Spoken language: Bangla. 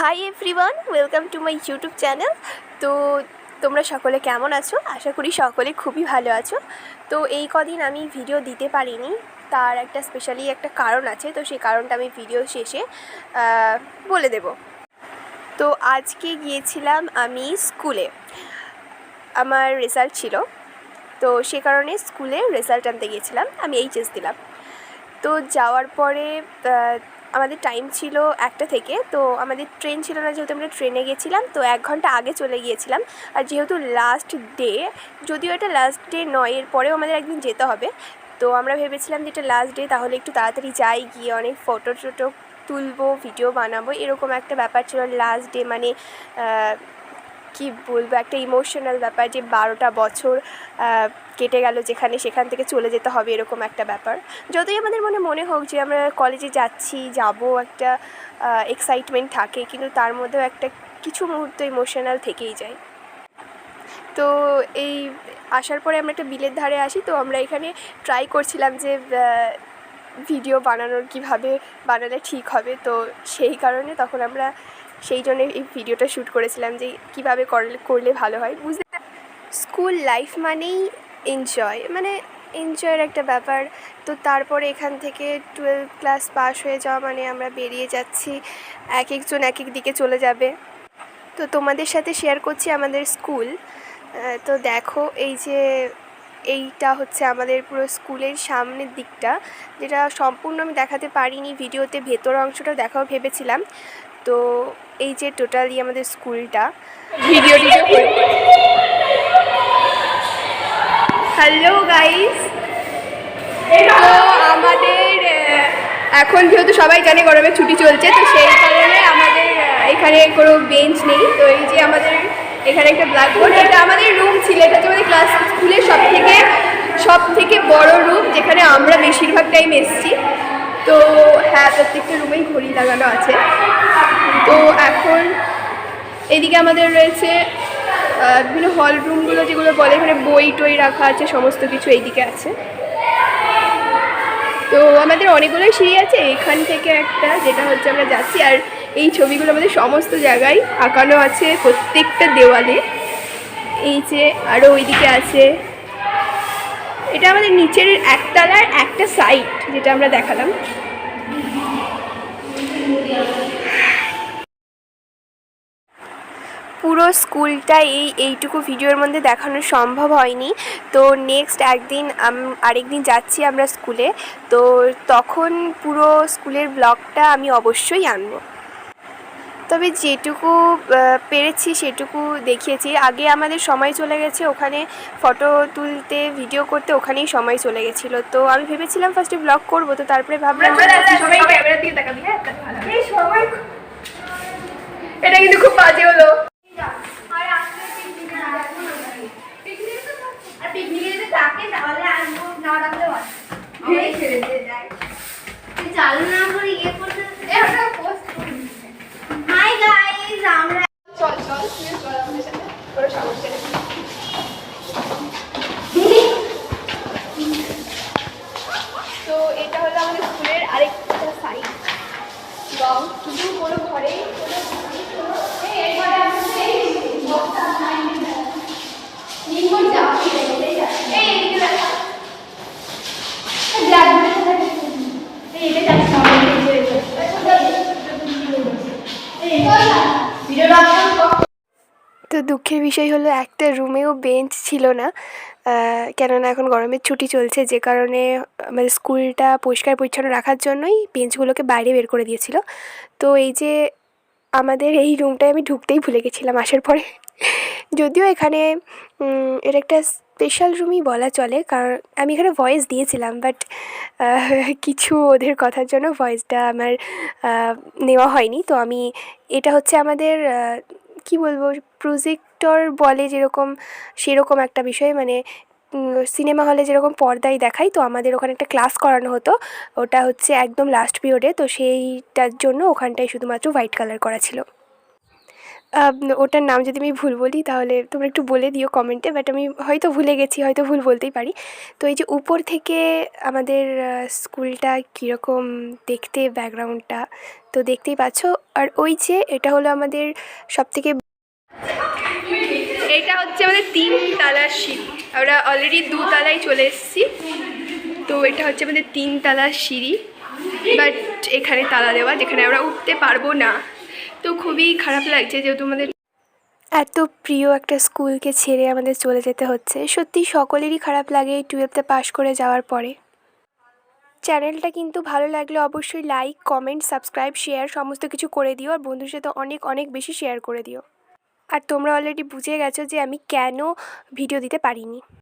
Hi everyone, welcome to my YouTube channel. তো তোমরা সকলে কেমন আছো? আশা করি সকলে খুবই ভালো আছো। তো এই কদিন আমি ভিডিও দিতে পারিনি, তার একটা স্পেশালি একটা কারণ আছে। তো সেই কারণটা আমি ভিডিও শেষে বলে দেব। তো আজকে গিয়েছিলাম আমি স্কুলে, আমার রেজাল্ট ছিল। তো সে কারণে স্কুলে রেজাল্ট আনতে গিয়েছিলাম। আমি এইচএস দিলাম। তো যাওয়ার পরে আমাদের টাইম ছিল 1টা থেকে। তো আমাদের ট্রেন ছিল না, যেহেতু আমরা ট্রেনে গেছিলাম। তো 1 ঘন্টা আগে চলে গিয়েছিলাম। আর যেহেতু লাস্ট ডে, যদিও এটা লাস্ট ডে নয়, এর পরেও আমাদের একদিন যেতে হবে। তো আমরা ভেবেছিলাম যে এটা লাস্ট ডে, তাহলে একটু তাড়াতাড়ি যাই, গিয়ে অনেক ফটো টটো তুলবো, ভিডিও বানাবো, এরকম একটা ব্যাপার ছিল। লাস্ট ডে মানে কি বলবো, একটা ইমোশনাল ব্যাপার যে 12টা বছর কেটে গেল, যেখানে সেখান থেকে চলে যেতে হবে, এরকম একটা ব্যাপার। যতই আমাদের মনে হোক যে আমরা কলেজে যাব, একটা এক্সাইটমেন্ট থাকে, কিন্তু তার মধ্যেও একটা কিছু মুহূর্ত ইমোশনাল থেকেই যায়। তো এই আসার পরে আমরা একটা বিলের ধারে আসি। তো আমরা এখানে ট্রাই করছিলাম যে ভিডিও বানানোর কীভাবে বানালে ঠিক হবে। তো সেই কারণে তখন আমরা সেই জন্য এই ভিডিওটা শ্যুট করেছিলাম যে কীভাবে করলে ভালো হয়। বুঝতে স্কুল লাইফ মানেই এনজয়, মানে এনজয়ের একটা ব্যাপার। তো তারপরে এখান থেকে 12 ক্লাস পাস হয়ে যাওয়া মানে আমরা বেরিয়ে যাচ্ছি, এক একজন এক এক দিকে চলে যাবে। তো তোমাদের সাথে শেয়ার করছি আমাদের স্কুল। তো দেখো, এইটা হচ্ছে আমাদের পুরো স্কুলের সামনের দিকটা, যেটা সম্পূর্ণ আমি দেখাতে পারিনি ভিডিওতে, ভেতর অংশটা দেখাও ভেবেছিলাম। তো এই যে টোটালি আমাদের স্কুলটা, ভিডিওটি হ্যালো গাইস। তো আমাদের এখন যেহেতু সবাই জানে গরমের ছুটি চলছে, তো সেই কারণে আমাদের এখানে কোনো বেঞ্চ নেই। তো এই যে আমাদের এখানে একটা ব্ল্যাকবোর্ড, এটা আমাদের রুম ছিল। এটা হচ্ছে আমাদের ক্লাস স্কুলের সব থেকে বড় রুম, যেখানে আমরা বেশিরভাগ টাইম এসেছি। তো হ্যাঁ, প্রত্যেকটা রুমেই ঘড়ি লাগানো আছে। তো এখন এদিকে আমাদের রয়েছে বিভিন্ন হল রুমগুলো, যেগুলো বলে, এখানে বই টই রাখা আছে, সমস্ত কিছু এইদিকে আছে। তো আমাদের অনেকগুলোই সিঁড়ি আছে, এখান থেকে একটা, যেটা হচ্ছে আমরা যাচ্ছি। আর এই ছবিগুলো আমাদের সমস্ত জায়গায় আঁকানো আছে, প্রত্যেকটা দেওয়ালে। এই যে আরও ওইদিকে আছে, এটা আমাদের নিচের একতলার একটা সাইড, যেটা আমরা দেখালাম। পুরো স্কুলটা এইটুকু ভিডিওর মধ্যে দেখানো সম্ভব হয়নি। তো নেক্সট আরেকদিন যাচ্ছি আমরা স্কুলে, তো তখন পুরো স্কুলের ব্লগটা আমি অবশ্যই আনবো। তবে যেটুকু পেরেছি সেটুকু দেখিয়েছি। আগে আমাদের সময় চলে গেছে ওখানে ফটো তুলতে, ভিডিও করতে, ওখানেই সময় চলে গেছিলো। তো আমি ভেবেছিলাম ফার্স্টে ব্লগ করবো, তো তারপরে ভাবলাম এটা কিন্তু খুব বাজে হলো। চালু না করে ইয়ে করতে হাই গাইস, আমরা চল আমাদের সাথে, কোনো সমস্যা নেই। তো এটা হলো আমাদের স্কুলের আরেকটা সাইড, এবং শুধু কোনো ঘরেই তো দুঃখের বিষয় হলো একটা রুমেও বেঞ্চ ছিল না, কেননা এখন গরমের ছুটি চলছে, যে কারণে আমাদের স্কুলটা পরিষ্কার পরিচ্ছন্ন রাখার জন্যই বেঞ্চগুলোকে বাইরে বের করে দিয়েছিল। তো এই যে আমাদের এই রুমটায় আমি ঢুকতেই ভুলে গেছিলাম আসার পরে। যদিও এখানে এটা একটা স্পেশাল রুমই বলা চলে, কারণ আমি এখানে ভয়েস দিয়েছিলাম, বাট কিছু ওদের কথার জন্য ভয়েসটা আমার নেওয়া হয়নি। তো এটা হচ্ছে আমাদের কি বলবো, প্রজেক্টর বলে যেরকম, সেরকম একটা বিষয়। মানে সিনেমা হলে যেরকম পর্দায় দেখায়, তো আমাদের ওখানে একটা ক্লাস করানো হতো, ওটা হচ্ছে একদম লাস্ট পিরিয়ডে। তো সেইটার জন্য ওখানটায় শুধুমাত্র হোয়াইট কালার করা ছিল। ওটার নাম যদি আমি ভুল বলি তাহলে তোমরা একটু বলে দিও কমেন্টে, বাট আমি হয়তো ভুলে গেছি, হয়তো ভুল বলতেই পারি। তো এই যে উপর থেকে আমাদের স্কুলটা কীরকম দেখতে, ব্যাকগ্রাউন্ডটা তো দেখতেই পাচ্ছ। আর ওই যে এটা হলো আমাদের সবথেকে, এটা হচ্ছে আমাদের 3 তলার সিঁড়ি। আমরা অলরেডি 2 তলায় চলে এসেছি। তো এটা হচ্ছে আমাদের 3 তলার সিঁড়ি, বাট এখানে তালা দেওয়া, যেখানে আমরা উঠতে পারবো না। তো খুবই খারাপ লাগছে, যেহেতু আমাদের এত প্রিয় একটা স্কুলকে ছেড়ে আমাদের চলে যেতে হচ্ছে। সত্যি সকলেরই খারাপ লাগে 12তে পাশ করে যাওয়ার পরে। চ্যানেলটা কিন্তু ভালো লাগলে অবশ্যই লাইক, কমেন্ট, সাবস্ক্রাইব, শেয়ার সমস্ত কিছু করে দিও, আর বন্ধুর সাথে অনেক অনেক বেশি শেয়ার করে দিও। আর তোমরা অলরেডি বুঝে গেছো যে আমি কেন ভিডিও দিতে পারিনি।